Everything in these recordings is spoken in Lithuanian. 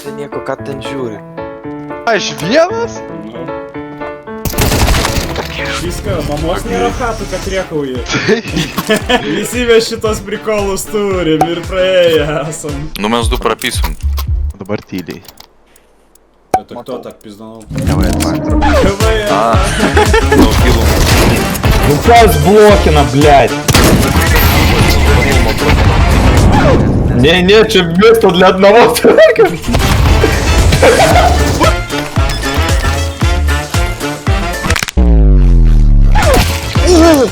ten nieko, ką ten žiūri. Aš vienas? Viską, mamos nėra chatų, kad riekauji. Visi mes šitos prikolus turim ir praėję esam. Nu mes du prapisim. Dabar tyliai. Это кто так пизданул? Давай, давай. КВН. Ну килу. Ну сейчас Блокина, блядь. Не, чем место для одного человека.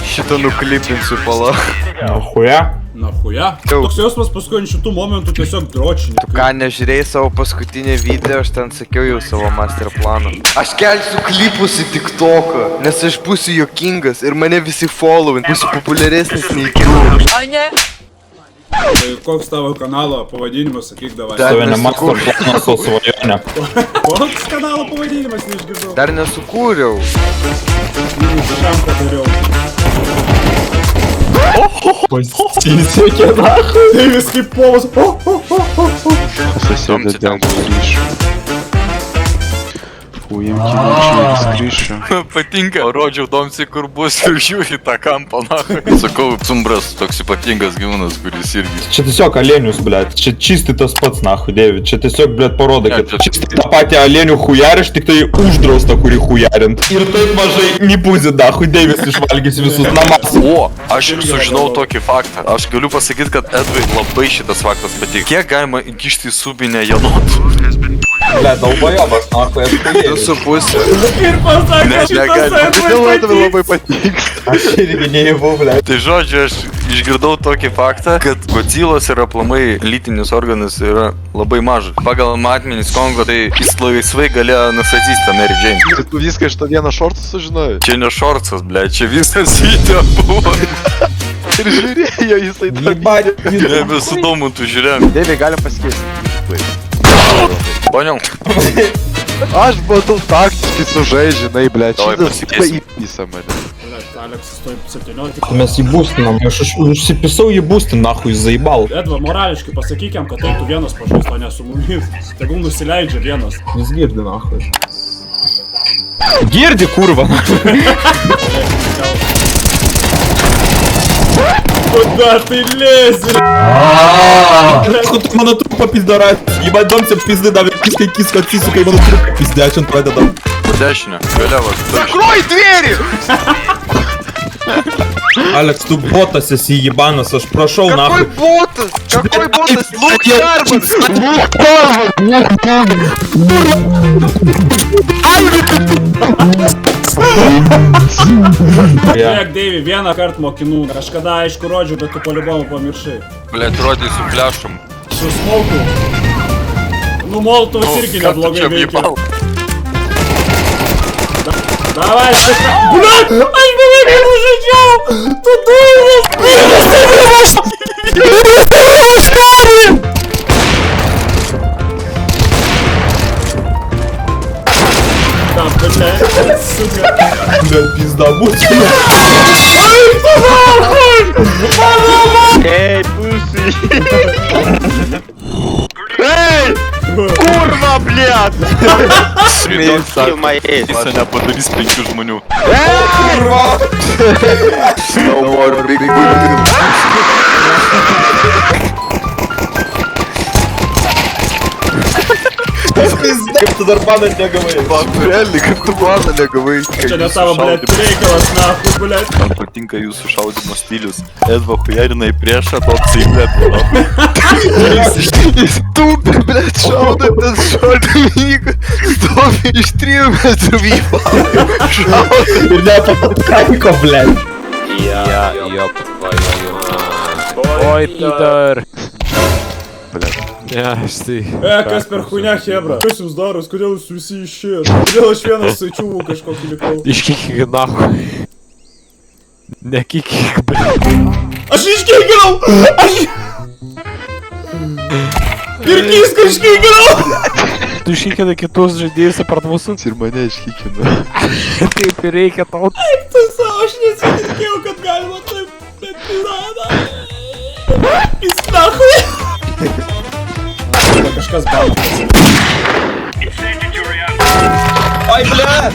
Šitą nuklipinsiu pala. Нахуя? Нахуя? Jau. Toks jausmas paskui ant šitų momentų tiesiog dročinė. Tu ką, nežiūrėjai savo paskutinį video, aš ten sakiau jau savo master planą. Aš kelsiu klipus į TikToką, nes aš būsiu juokingas ir mane visi followin, būsiu populiaresnis nei kiti. Tai koks tavo kanalo pavadinimas, sakyk davai. Dar Savę nesukūriau. mąstau planą savo svajonę. Koks kanalo pavadinimas, neišgirdau. Dar nesukūriau. Šiam padariau. Pasisekė nahui. Tai vis kaip povas. Соседа дядя крышу. Хуем кидаю с крышу. Patinka. Rodžiau Domsi, kur bus ir žiūri tą kampą, na. Sakau, Cumbras toks ypatingas gyvūnas, kuris irgi. Čia tiesiog olenius, blядь. Čia čistai tas pats, nahui, Dėvi. Čia tiesiog, blядь, parodo, Ne, kad čia- čistai tą patį olenių hujariš, tik tai uždrausta, kurį hujarint. Ir taip mažai nipūzi, nahui, Dėvis išvalgys visus namas. O, aš sužinau tokį faktą. Aš galiu pasakyti, kad Edvai labai šitas faktas patiko. Kiek galima įkišti į subinę janotų? Блядь, долбоёбas, nahui, aš pajėgiu. 2,5. Ir pasakė Ne, šitas negali. Kodėl Edvai Edvai labai patiks? Aš irgi neįvau, blядь. Tai žodžiu, aš išgirdau tokį faktą, kad Godzillos ir aplamai lytinis organas yra labai mažas. Pagal matmenis Kongo, tai jis laisvai galėjo nustatyti tą Mary Jane. Tu viską iš to vieno šorto sužinojai? Čia ne šorcas, ble, čia visas video buvo. Ir žiūrėjo jisai tą. Ебать, Ne, visų domuntų žiūrėjom. Dėvė, galim pasikeisti. Poniau, Aš bandau taktiškai sužaidžiu, žinai, blėt. Davai Šitas pasikeisim. įpisa mane. Aleksas 17. Mes jį būstinam, aš užsipisau jį būstin, nahui, zaibal. Edva, morališkai pasakykiam, kad eitų vienas pažaist, o ne su mumis. Tegul nusileidžia vienas. Jis girdi, nahui. Girdi, kurva. Куда ты лезешь? Тут mano trupą pizdarai. Ебать, Домся пизды davė kiskai kiska atsisuka į mano trupą pizdečia ant pradeda. po dešinę, vėliavas. Закрой двери! Алeks, tu botas esi jebanas, aš prašau, Какой nahui. ботас? Какой ботас? Лук Шарман! Žiūrėk, Deivi, vieną kartą mokinu. Kažkada aišku rodžiau, bet tu polibomu pamiršai. Blet, rodysiu plešam. Su smauku. Nu, moltovas irgi neblogai veikia. Davai, šitą. Blet, aš beveik nenužaidžiau! Tu durvas! Там, блядь, сука. Блядь, пизда, будь. Эй, пуси! Эй! Kurva, blėt! Jis nepadarys 5 žmonių. No more big booty. Kaip tu dar baną negavai? Realiai, kaip tu baną negavai. Čia ne tavo, blėt, reikalas, nahui, blėt. Man patinka jūsų šaudimo stilius. Edva hujarina į priešą, topsai, blet. Jis tūpė, blėt, šaudai, ten šaudyvyką. Stovi iš 3 metrų vyko. Šaudai. Ir nepataiko, blядь. Ой, пидор. Я, štai. Kas per хуйня, hebra? Kas jūs daros, kodėl jūs visi išėjot? Kodėl aš vienas saičiuvų kažkokį likau? Iškikink nahui. Nekikink, blet. Aš iškikinau! Aš... Pirkys kažkikinau! Tu iškikinai kitus žaidėjus apart mūsų? Ir mane iškikina. Taip ir reikia tau. Tu savo, aš nesitikėjau, kad galima taip, bet pirada. Pis nahui! Kažkas bano. Ай, бля!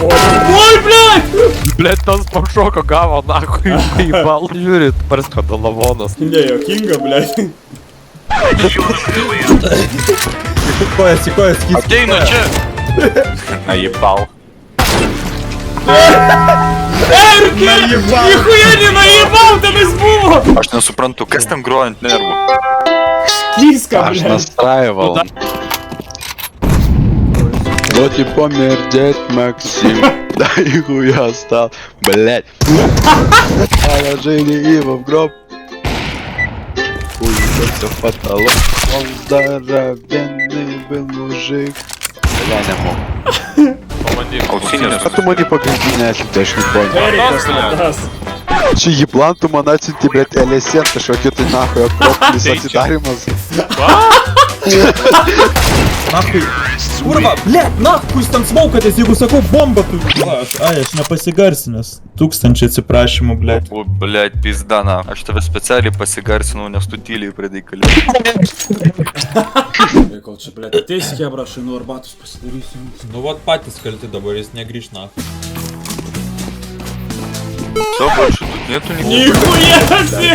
Ой, блядь! Блять, нас по шоку гава, нахуй, поебал. Žiūrit, parskada lavonas. Не, Йокінга, блядь. Секоя, скид. Окей, ну че? Наебал. Ніхуя не наїбав, ти не збув! Aš nesuprantu, kas ten grojant nervų. Кіска, Аж блядь. настраивал. Вот и помер дед Максим, да и хуя стал, блять. Положили его в гроб. Уехался в потолок, он здоровенный был мужик. Я не мог. А тумани побеждения, если ты ж не понял. Еріка Слотас. Че еблан туманатин ты, блять, Элисен, ты шо, где ты нахуй, обкроп, лисати даримаз. Нахуй. Kurva, blėt, nahkuj ten smaukatės, jeigu sakau bombą, tu... Ai, aš nepasigarsinęs. 1000 atsiprašymų, blėt. O, blėt, pizda, na. Aš tave specialiai pasigarsinau, nes tu tyliai pradėjai kalbėti. Kol čia, blядь, ateis kebra, aš einu arbatos pasidarysiu. Nu, vat patys kalti dabar, jis negrįž nahkuj. Все, больше тут нету никого. Ніхуя сі!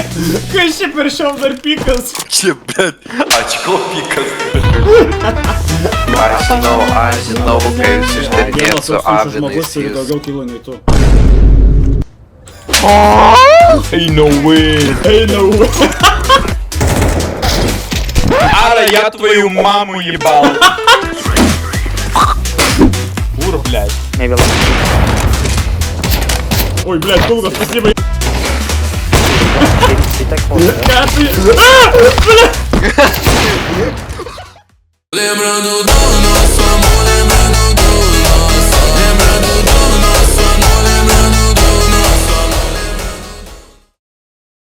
Kas čia per šiom dar pikas? Че, блядь, очко пикас. Aš žinau, kaip jūs Vienas išdarinėt su apsunčių žmogus turi avinais. daugiau kilų nei tu. Hey, no way. Ei, no way! Ара, я твою маму ебал. Ур, блядь. Ой, блядь, долго, спасибо. Lembrando do nosso